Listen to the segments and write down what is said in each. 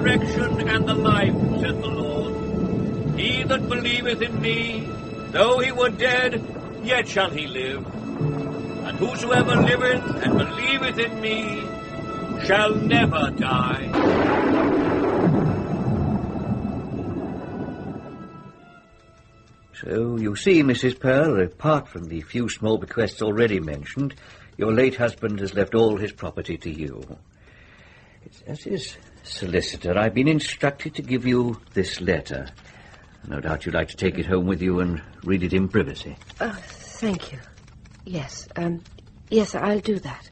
resurrection, and the life, saith the Lord. He that believeth in me, though he were dead, yet shall he live. And whosoever liveth and believeth in me shall never die. So, you see, Mrs. Pearl, apart from the few small bequests already mentioned, your late husband has left all his property to you. As his solicitor, I've been instructed to give you this letter. No doubt you'd like to take it home with you and read it in privacy. Oh, thank you. Yes, yes, I'll do that.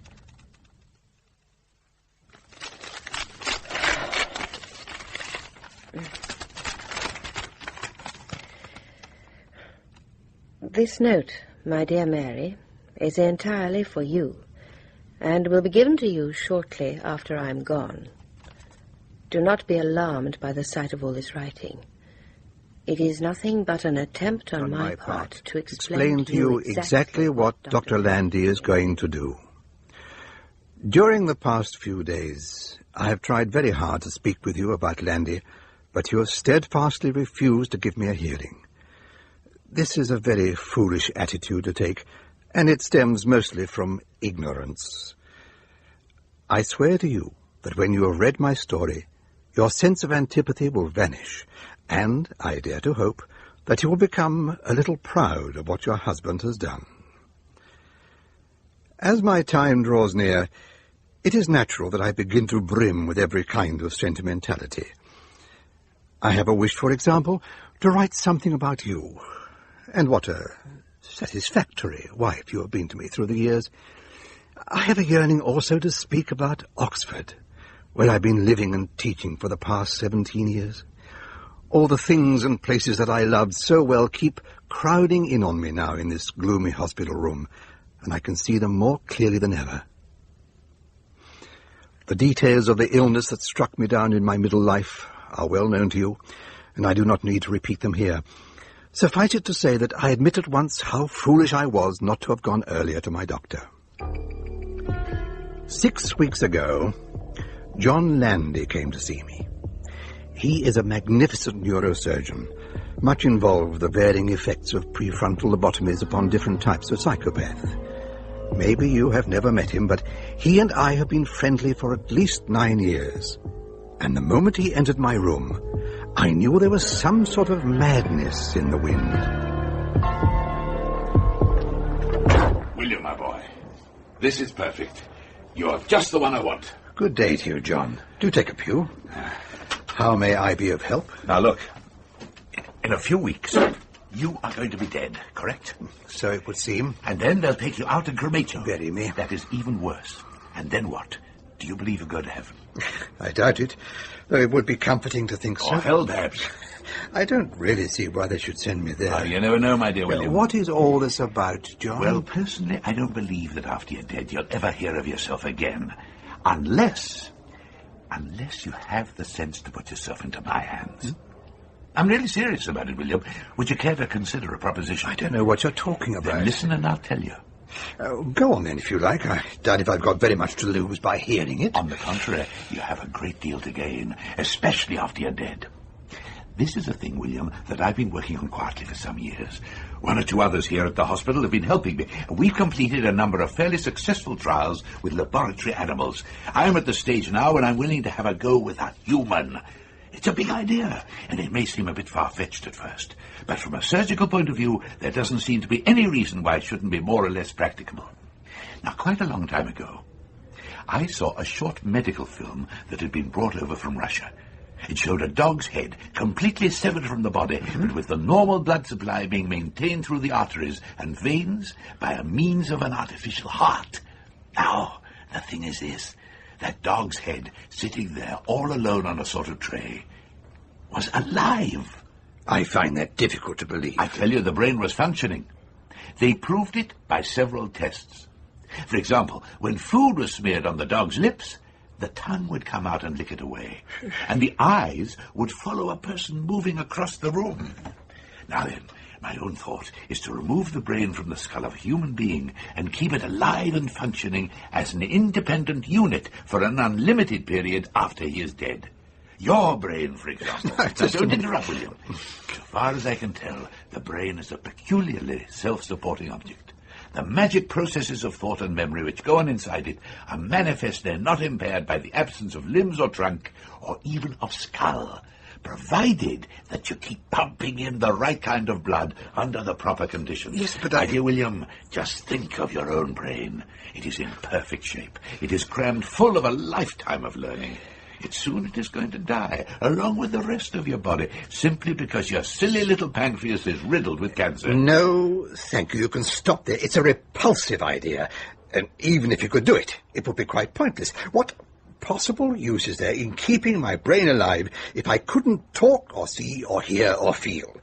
This note, my dear Mary, is entirely for you, and will be given to you shortly after I'm gone. Do not be alarmed by the sight of all this writing. It is nothing but an attempt on my part to explain to you exactly what Dr. Landy is going to do. During the past few days, I have tried very hard to speak with you about Landy, but you have steadfastly refused to give me a hearing. This is a very foolish attitude to take, and it stems mostly from ignorance. I swear to you that when you have read my story, your sense of antipathy will vanish, and I dare to hope that you will become a little proud of what your husband has done. As my time draws near, it is natural that I begin to brim with every kind of sentimentality. I have a wish, for example, to write something about you, and what a satisfactory wife you have been to me through the years. I have a yearning also to speak about Oxford, where I've been living and teaching for the past 17 years. All the things and places that I loved so well keep crowding in on me now in this gloomy hospital room, and I can see them more clearly than ever. The details of the illness that struck me down in my middle life are well known to you, and I do not need to repeat them here. Suffice it to say that I admit at once how foolish I was not to have gone earlier to my doctor. 6 weeks ago, John Landy came to see me. He is a magnificent neurosurgeon, much involved with the varying effects of prefrontal lobotomies upon different types of psychopath. Maybe you have never met him, but he and I have been friendly for at least 9 years. And the moment he entered my room, I knew there was some sort of madness in the wind. William, my boy, this is perfect. You're just the one I want. Good day to you, John. Do take a pew. How may I be of help? Now, look. In a few weeks, you are going to be dead, correct? So it would seem. And then they'll take you out and cremate you. Bury me. That is even worse. And then what? Do you believe you'll go to heaven? I doubt it, though it would be comforting to think so. Or hell, perhaps. I don't really see why they should send me there. Oh, you never know, my dear William. What is all this about, John? Well, personally, I don't believe that after you're dead you'll ever hear of yourself again. Unless you have the sense to put yourself into my hands. I'm really serious about it, William. Would you care to consider a proposition? I don't know what you're talking about. Then listen and I'll tell you. Go on then, if you like. I doubt if I've got very much to lose by hearing it. On the contrary, you have a great deal to gain, especially after you're dead. This is a thing, William, that I've been working on quietly for some years. 1 or 2 others here at the hospital have been helping me. We've completed a number of fairly successful trials with laboratory animals. I'm at the stage now when I'm willing to have a go with a human. It's a big idea, and it may seem a bit far-fetched at first. But from a surgical point of view, there doesn't seem to be any reason why it shouldn't be more or less practicable. Now, quite a long time ago, I saw a short medical film that had been brought over from Russia. It showed a dog's head, completely severed from the body, but with the normal blood supply being maintained through the arteries and veins by a means of an artificial heart. Now, the thing is this. That dog's head, sitting there all alone on a sort of tray, was alive. I find that difficult to believe. I tell you, the brain was functioning. They proved it by several tests. For example, when food was smeared on the dog's lips, the tongue would come out and lick it away, and the eyes would follow a person moving across the room. Now then, my own thought is to remove the brain from the skull of a human being and keep it alive and functioning as an independent unit for an unlimited period after he is dead. Your brain, for example. Now, Just don't interrupt, William. As far as I can tell, the brain is a peculiarly self-supporting object. The magic processes of thought and memory which go on inside it are manifest and not impaired by the absence of limbs or trunk, or even of skull, provided that you keep pumping in the right kind of blood under the proper conditions. Yes, but My dear William, just think of your own brain. It is in perfect shape. It is crammed full of a lifetime of learning. Soon it is going to die, along with the rest of your body, simply because your silly little pancreas is riddled with cancer. No, thank you. You can stop there. It's a repulsive idea. And even if you could do it, it would be quite pointless. What possible use is there in keeping my brain alive if I couldn't talk or see or hear or feel?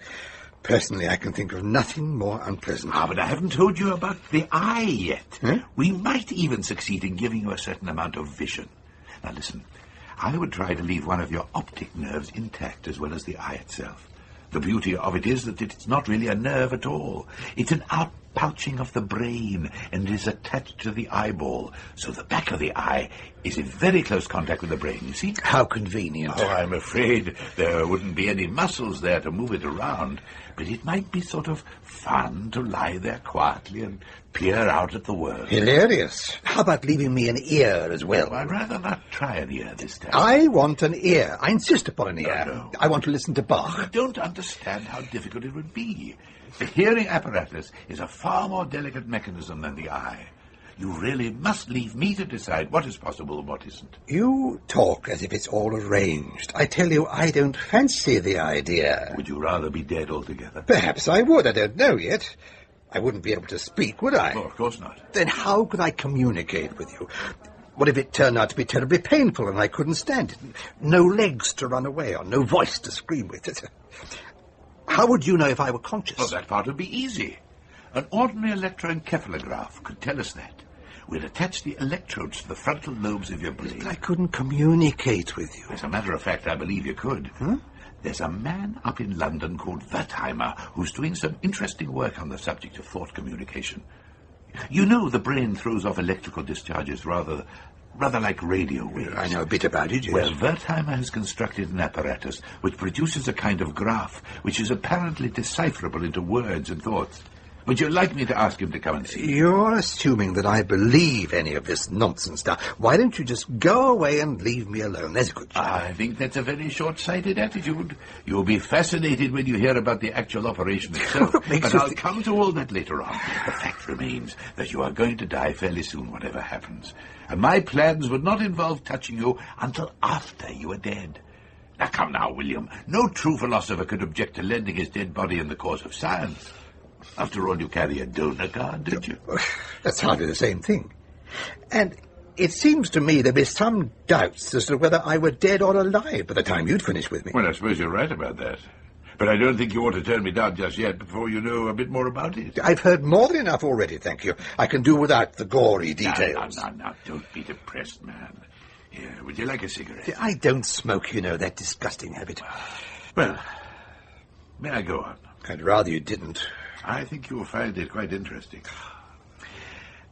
Personally, I can think of nothing more unpleasant. But I haven't told you about the eye yet. Huh? We might even succeed in giving you a certain amount of vision. Now listen, I would try to leave one of your optic nerves intact as well as the eye itself. The beauty of it is that it's not really a nerve at all. It's an outpouching of the brain, and it is attached to the eyeball, so the back of the eye is in very close contact with the brain, you see? How convenient. Oh, I'm afraid there wouldn't be any muscles there to move it around, but it might be sort of fun to lie there quietly and peer out at the world. Hilarious. How about leaving me an ear as well? I'd rather not try an ear this time. I want an ear. I insist upon an ear. No. I want to listen to Bach. I don't understand how difficult it would be. The hearing apparatus is a far more delicate mechanism than the eye. You really must leave me to decide what is possible and what isn't. You talk as if it's all arranged. I tell you, I don't fancy the idea. Would you rather be dead altogether? Perhaps I would. I don't know yet. I wouldn't be able to speak, would I? Oh, of course not. Then how could I communicate with you? What if it turned out to be terribly painful and I couldn't stand it? No legs to run away on, no voice to scream with. How would you know if I were conscious? Well, that part would be easy. An ordinary electroencephalograph could tell us that. We'd attach the electrodes to the frontal lobes of your brain. But I couldn't communicate with you. As a matter of fact, I believe you could. Huh? There's a man up in London called Wertheimer who's doing some interesting work on the subject of thought communication. You know the brain throws off electrical discharges rather like radio waves. I know a bit about it, yes. Well, Wertheimer has constructed an apparatus which produces a kind of graph which is apparently decipherable into words and thoughts. Would you like me to ask him to come and see? You're assuming that I believe any of this nonsense now. Why don't you just go away and leave me alone? There's a good chap. I think that's a very short-sighted attitude. You'll be fascinated when you hear about the actual operation itself. But I'll come to all that later on. The fact remains that you are going to die fairly soon, whatever happens. And my plans would not involve touching you until after you are dead. Now, come now, William. No true philosopher could object to lending his dead body in the cause of science. After all, you carry a donor card, don't you? That's hardly the same thing. And it seems to me there'd be some doubts as to whether I were dead or alive by the time you'd finished with me. Well, I suppose you're right about that. But I don't think you ought to turn me down just yet before you know a bit more about it. I've heard more than enough already, thank you. I can do without the gory details. Now, don't be depressed, man. Here, would you like a cigarette? I don't smoke, you know, that disgusting habit. Well, may I go on? I'd rather you didn't. I think you'll find it quite interesting.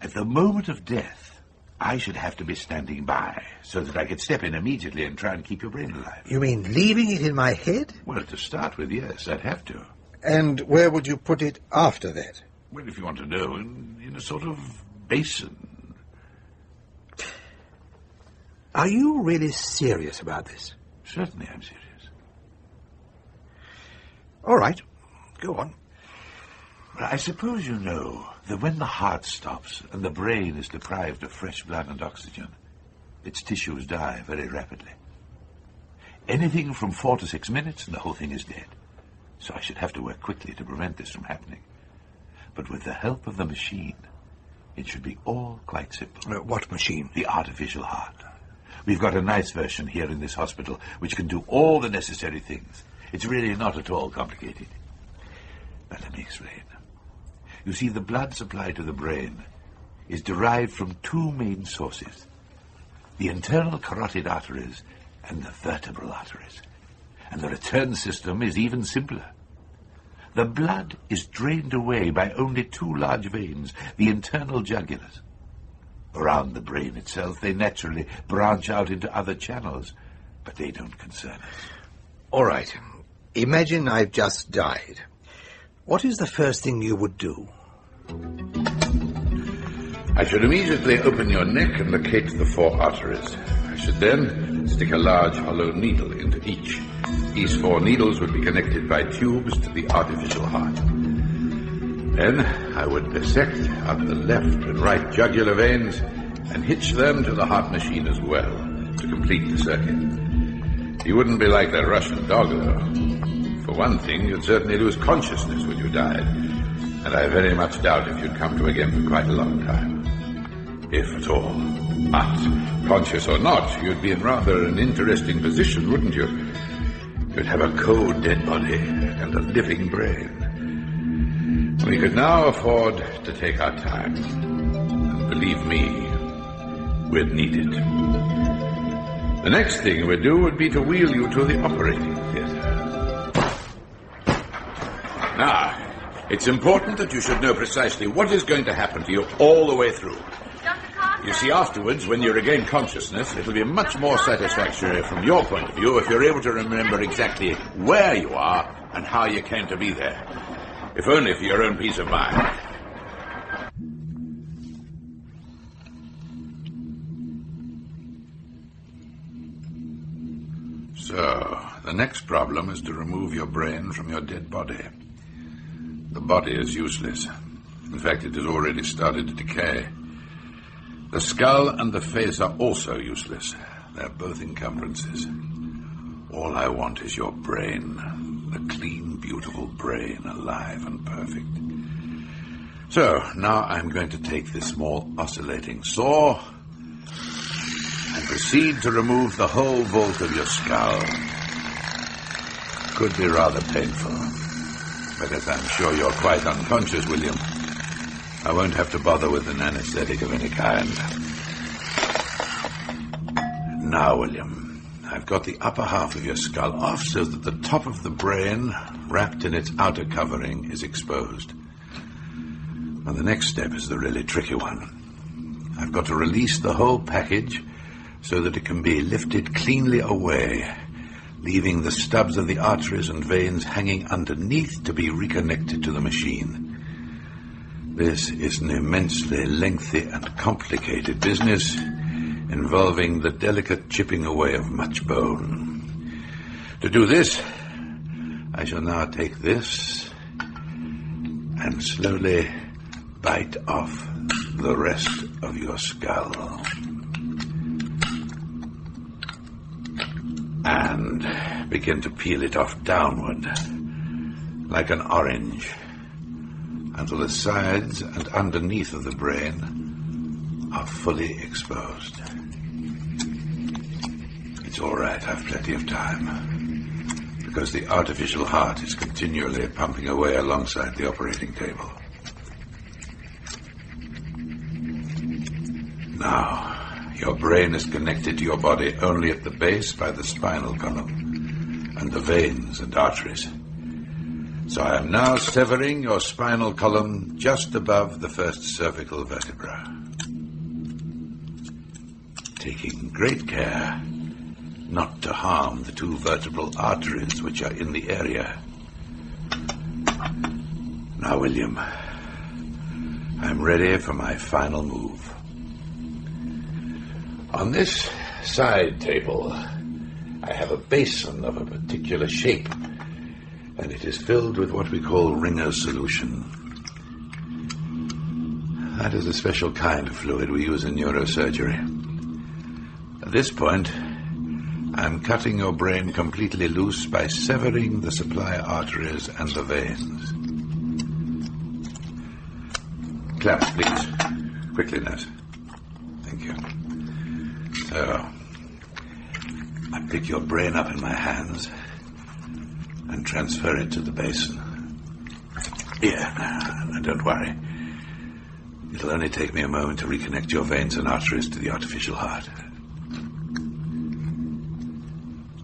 At the moment of death, I should have to be standing by so that I could step in immediately and try and keep your brain alive. You mean leaving it in my head? Well, to start with, yes, I'd have to. And where would you put it after that? Well, if you want to know, in a sort of basin. Are you really serious about this? Certainly I'm serious. All right, go on. Well, I suppose you know that when the heart stops and the brain is deprived of fresh blood and oxygen, its tissues die very rapidly. Anything from 4 to 6 minutes and the whole thing is dead. So I should have to work quickly to prevent this from happening. But with the help of the machine, it should be all quite simple. What machine? The artificial heart. We've got a nice version here in this hospital which can do all the necessary things. It's really not at all complicated. But let me explain. You see, the blood supply to the brain is derived from 2 main sources. The internal carotid arteries and the vertebral arteries. And the return system is even simpler. The blood is drained away by only 2 large veins, the internal jugulars. Around the brain itself, they naturally branch out into other channels. but they don't concern us. All right. Imagine I've just died. What is the first thing you would do? I should immediately open your neck and locate the 4 arteries. I should then stick a large hollow needle into each. These 4 needles would be connected by tubes to the artificial heart. Then I would dissect out the left and right jugular veins and hitch them to the heart machine as well to complete the circuit. You wouldn't be like that Russian dog, though. For one thing, you'd certainly lose consciousness when you died, and I very much doubt if you'd come to again for quite a long time. If at all. But, conscious or not, you'd be in rather an interesting position, wouldn't you? You'd have a cold dead body and a living brain. We could now afford to take our time. And believe me, we'd need it. The next thing we'd do would be to wheel you to the operating theater. Now, it's important that you should know precisely what is going to happen to you all the way through. You see, afterwards, when you regain consciousness, it'll be much more satisfactory from your point of view if you're able to remember exactly where you are and how you came to be there. If only for your own peace of mind. So, the next problem is to remove your brain from your dead body. The body is useless. In fact, it has already started to decay. The skull and the face are also useless. They're both encumbrances. All I want is your brain. The clean, beautiful brain, alive and perfect. So, now I'm going to take this small oscillating saw and proceed to remove the whole vault of your skull. Could be rather painful. But as I'm sure you're quite unconscious, William, I won't have to bother with an anesthetic of any kind. Now, William, I've got the upper half of your skull off so that the top of the brain, wrapped in its outer covering, is exposed. Now, the next step is the really tricky one. I've got to release the whole package so that it can be lifted cleanly away, leaving the stubs of the arteries and veins hanging underneath to be reconnected to the machine. This is an immensely lengthy and complicated business involving the delicate chipping away of much bone. To do this, I shall now take this and slowly bite off the rest of your skull. And begin to peel it off downward, like an orange, until the sides and underneath of the brain are fully exposed. It's all right, I've plenty of time, because the artificial heart is continually pumping away alongside the operating table. Now, your brain is connected to your body only at the base by the spinal column and the veins and arteries. So I am now severing your spinal column just above the first cervical vertebra. Taking great care not to harm the 2 vertebral arteries which are in the area. Now, William, I'm ready for my final move. On this side table, I have a basin of a particular shape, and it is filled with what we call Ringer solution. That is a special kind of fluid we use in neurosurgery. At this point, I'm cutting your brain completely loose by severing the supply arteries and the veins. Clamps, please. Quickly, nurse. Thank you. So, I pick your brain up in my hands and transfer it to the basin. Here, now, don't worry. It'll only take me a moment to reconnect your veins and arteries to the artificial heart.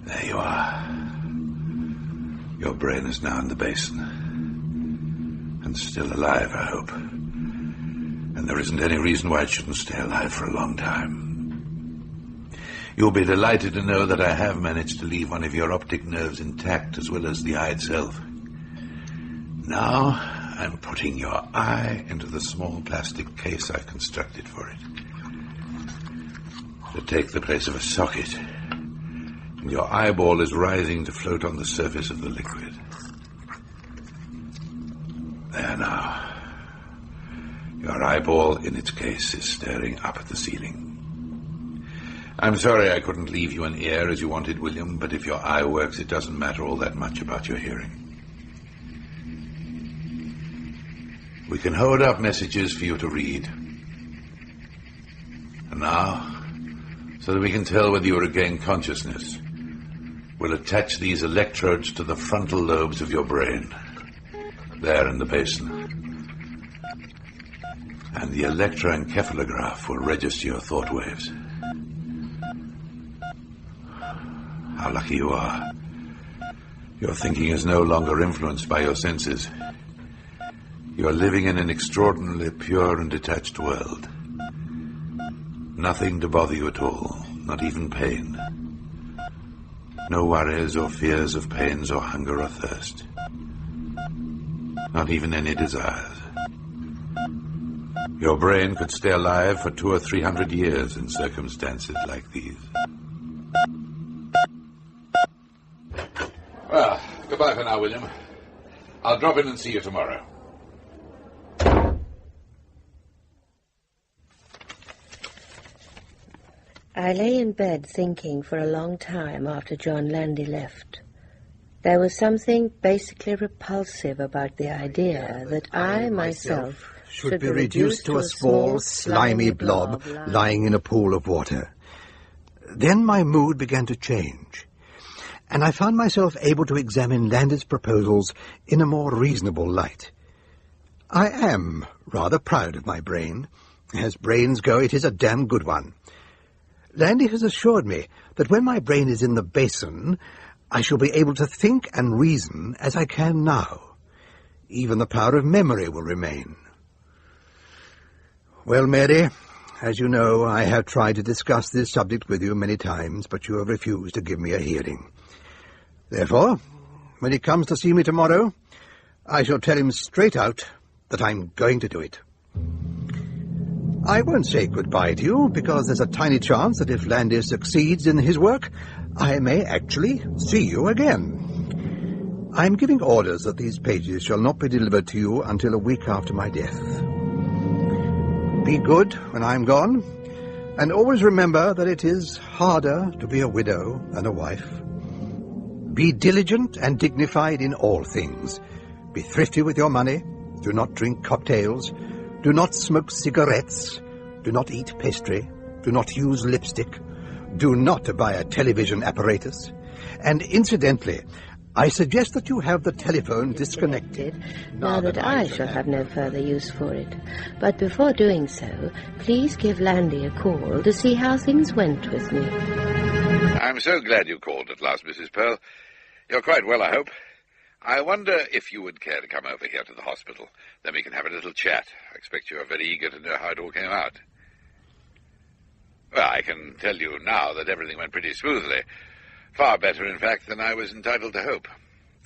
There you are. Your brain is now in the basin. And still alive, I hope. And there isn't any reason why it shouldn't stay alive for a long time. You'll be delighted to know that I have managed to leave one of your optic nerves intact, as well as the eye itself. Now, I'm putting your eye into the small plastic case I've constructed for it. To take the place of a socket. And your eyeball is rising to float on the surface of the liquid. There now. Your eyeball in its case is staring up at the ceiling. I'm sorry I couldn't leave you an ear as you wanted, William, but if your eye works, it doesn't matter all that much about your hearing. We can hold up messages for you to read. And now, so that we can tell whether you regain consciousness, we'll attach these electrodes to the frontal lobes of your brain, there in the basin. And the electroencephalograph will register your thought waves. How lucky you are. Your thinking is no longer influenced by your senses. You are living in an extraordinarily pure and detached world. Nothing to bother you at all, not even pain. No worries or fears of pains or hunger or thirst. Not even any desires. Your brain could stay alive for 200 or 300 years in circumstances like these. Well, goodbye for now, William. I'll drop in and see you tomorrow. I lay in bed thinking for a long time after John Landy left. There was something basically repulsive about the idea that I myself should be reduced to a small, slimy blob lying in a pool of water. Then my mood began to change, and I found myself able to examine Landy's proposals in a more reasonable light. I am rather proud of my brain. As brains go, it is a damn good one. Landy has assured me that when my brain is in the basin, I shall be able to think and reason as I can now. Even the power of memory will remain. Well, Mary, as you know, I have tried to discuss this subject with you many times, but you have refused to give me a hearing. Therefore, when he comes to see me tomorrow, I shall tell him straight out that I'm going to do it. I won't say goodbye to you, because there's a tiny chance that if Landy succeeds in his work, I may actually see you again. I'm giving orders that these pages shall not be delivered to you until a week after my death. Be good when I'm gone, and always remember that it is harder to be a widow than a wife. Be diligent and dignified in all things. Be thrifty with your money. Do not drink cocktails. Do not smoke cigarettes. Do not eat pastry. Do not use lipstick. Do not buy a television apparatus. And incidentally, I suggest that you have the telephone disconnected. Now that I shall have no further use for it. But before doing so, please give Landy a call to see how things went with me. I'm so glad you called at last, Mrs. Pearl. You're quite well, I hope. I wonder if you would care to come over here to the hospital. Then we can have a little chat. I expect you are very eager to know how it all came out. Well, I can tell you now that everything went pretty smoothly. Far better, in fact, than I was entitled to hope.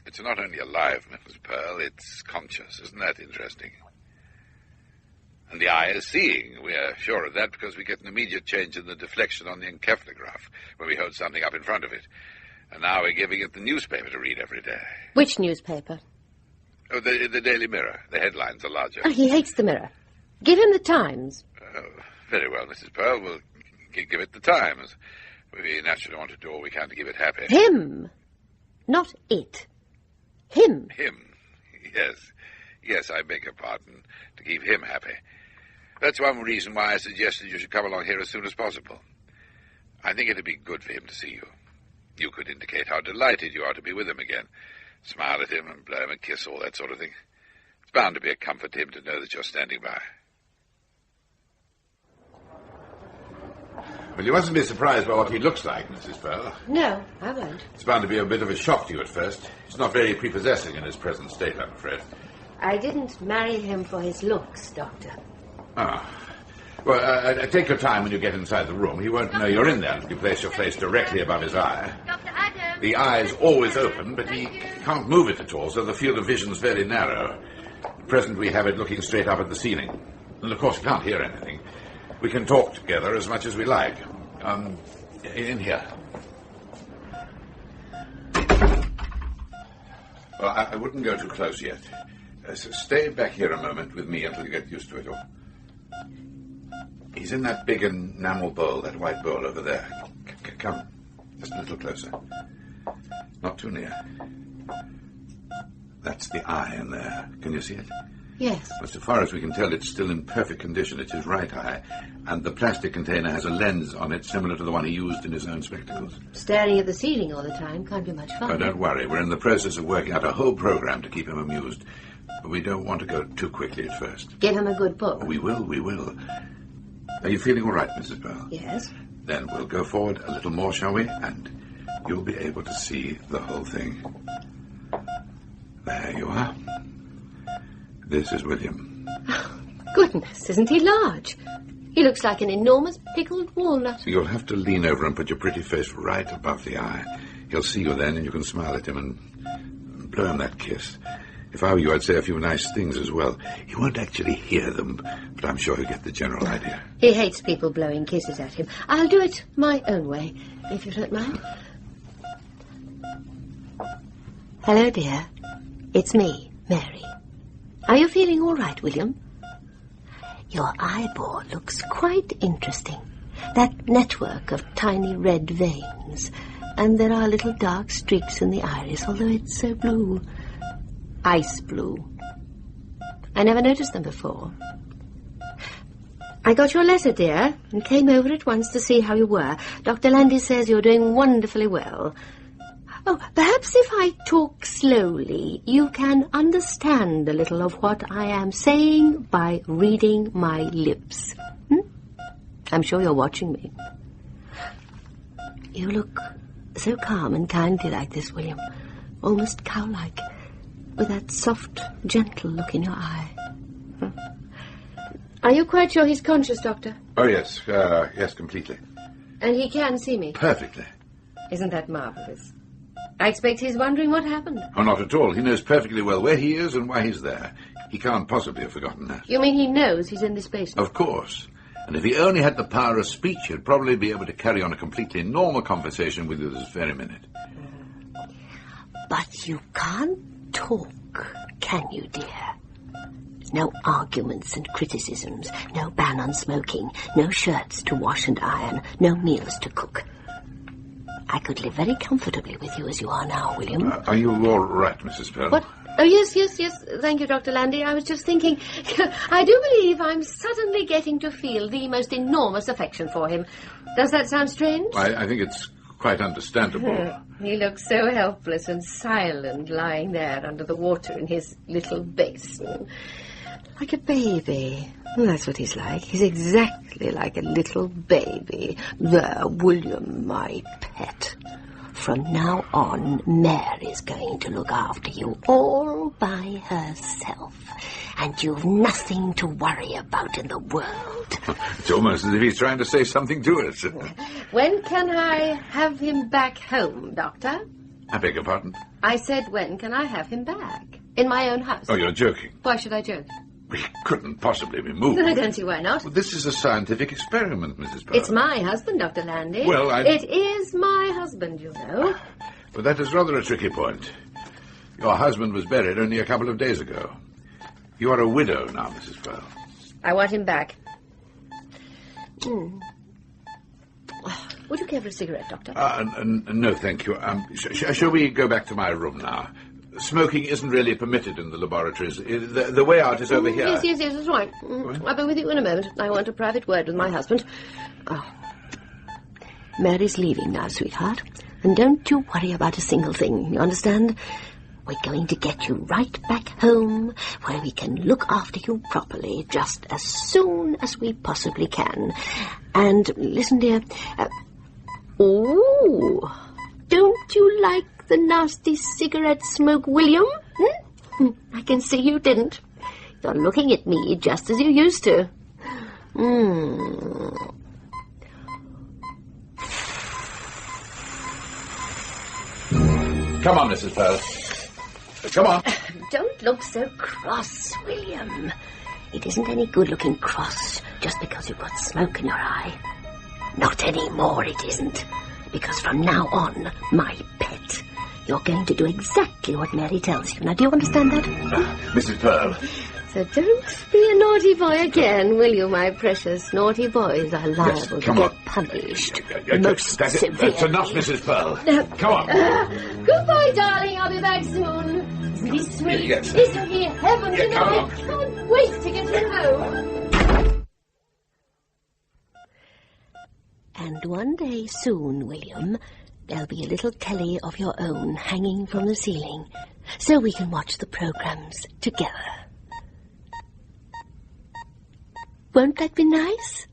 It's not only alive, Mrs. Pearl, it's conscious. Isn't that interesting? And the eye is seeing. We are sure of that because we get an immediate change in the deflection on the encephalograph when we hold something up in front of it. And now we're giving it the newspaper to read every day. Which newspaper? Oh, the Daily Mirror. The headlines are larger. Oh, he hates the Mirror. Give him the Times. Oh, very well, Mrs. Pearl. We'll give it the Times. We naturally want to do all we can to keep it happy. Him. Not it. Him. Him. Yes. Yes, I beg your pardon. To keep him happy. That's one reason why I suggested you should come along here as soon as possible. I think it'd be good for him to see you. You could indicate how delighted you are to be with him again. Smile at him and blow him a kiss, all that sort of thing. It's bound to be a comfort to him to know that you're standing by. Well, you mustn't be surprised by what he looks like, Mrs. Pearl. No, I won't. It's bound to be a bit of a shock to you at first. He's not very prepossessing in his present state, I'm afraid. I didn't marry him for his looks, Doctor. Ah. Well, take your time when you get inside the room. He won't know you're in there until you place your face directly above his eye. The eye is always open, but he can't move it at all, so the field of vision is very narrow. At present, we have it looking straight up at the ceiling. And, of course, we can't hear anything. We can talk together as much as we like. In here. Well, I wouldn't go too close yet. So stay back here a moment with me until you get used to it all. He's in that big enamel bowl, that white bowl over there. Come, just a little closer. Not too near. That's the eye in there. Can you see it? Yes. Well, so far as we can tell, it's still in perfect condition. It's his right eye. And the plastic container has a lens on it similar to the one he used in his own spectacles. Staring at the ceiling all the time can't be much fun. Oh, don't worry. We're in the process of working out a whole program to keep him amused. But we don't want to go too quickly at first. Give him a good book. We will. Are you feeling all right, Mrs. Pearl? Yes. Then we'll go forward a little more, shall we? And you'll be able to see the whole thing. There you are. This is William. Oh, goodness, isn't he large? He looks like an enormous pickled walnut. You'll have to lean over and put your pretty face right above the eye. He'll see you then, and you can smile at him and blow him that kiss. If I were you, I'd say a few nice things as well. He won't actually hear them, but I'm sure he'll get the general idea. He hates people blowing kisses at him. I'll do it my own way, if you don't mind. Hello, dear. It's me, Mary. Are you feeling all right, William? Your eyeball looks quite interesting. That network of tiny red veins. And there are little dark streaks in the iris, although it's so blue. Ice blue. I never noticed them before. I got your letter, dear, and came over at once to see how you were. Dr. Landy says you're doing wonderfully well. Oh, perhaps if I talk slowly, you can understand a little of what I am saying by reading my lips. I'm sure you're watching me. You look so calm and kindly like this, William. Almost cow-like, with that soft, gentle look in your eye. Are you quite sure he's conscious, Doctor? Oh, yes. Yes, completely. And he can see me? Perfectly. Isn't that marvellous? I expect he's wondering what happened. Oh, not at all. He knows perfectly well where he is and why he's there. He can't possibly have forgotten that. You mean he knows he's in this basement? Of course. And if he only had the power of speech, he'd probably be able to carry on a completely normal conversation with you this very minute. But you can't talk, can you, dear? No arguments and criticisms, no ban on smoking, no shirts to wash and iron, no meals to cook. I could live very comfortably with you as you are now, William. Are you all right, Mrs. Pearl? What? Oh, yes. Thank you, Dr. Landy. I was just thinking, I do believe I'm suddenly getting to feel the most enormous affection for him. Does that sound strange? I think it's quite understandable. He looks so helpless and silent lying there under the water in his little basin. Like a baby. Well, that's what he's like. He's exactly like a little baby. There, William, my pet. From now on, Mary's going to look after you all by herself. And you've nothing to worry about in the world. It's almost as if he's trying to say something to us. When can I have him back home, Doctor? I beg your pardon? I said, when can I have him back? In my own house. Oh, you're joking. Why should I joke? We couldn't possibly be moved. I don't see why not. Well, this is a scientific experiment, Mrs. Pearl. It's my husband, Dr. Landy. Well, It is my husband, you know. But that is rather a tricky point. Your husband was buried only a couple of days ago. You are a widow now, Mrs. Pearl. I want him back. Would you care for a cigarette, Doctor? No, thank you. Shall we go back to my room now? Smoking isn't really permitted in the laboratories. The way out is over here. Yes, that's right. I'll be with you in a moment. I want a private word with my husband. Oh. Mary's leaving now, sweetheart. And don't you worry about a single thing, you understand? We're going to get you right back home, where we can look after you properly, just as soon as we possibly can. And, listen, dear, don't you like the nasty cigarette smoke, William? I can see you didn't. You're looking at me just as you used to. Come on, Mrs. Pearl. Come on. Don't look so cross, William. It isn't any good looking cross just because you've got smoke in your eye. Not anymore, it isn't. Because from now on, my pet, you're going to do exactly what Mary tells you. Now, do you understand that? Mrs. Pearl. So don't be a naughty boy again, will you, my precious? Naughty boys are liable to get punished. Most severely. That's enough, Mrs. Pearl. Come on. Goodbye, darling. I'll be back soon. Isn't he sweet? Yes. Isn't he heaven to know? come I on. can't wait to get him home. And one day soon, William, there'll be a little telly of your own hanging from the ceiling, so we can watch the programs together. Won't that be nice?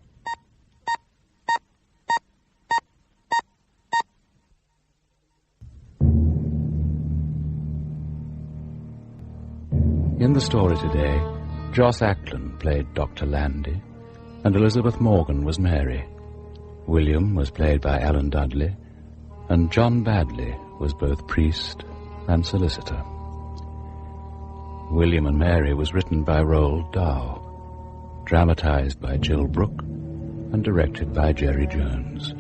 In the story today, Joss Ackland played Dr. Landy, and Elizabeth Morgan was Mary. William was played by Alan Dudley, and John Badley was both priest and solicitor. William and Mary was written by Roald Dahl, dramatized by Jill Brooke, and directed by Jerry Jones.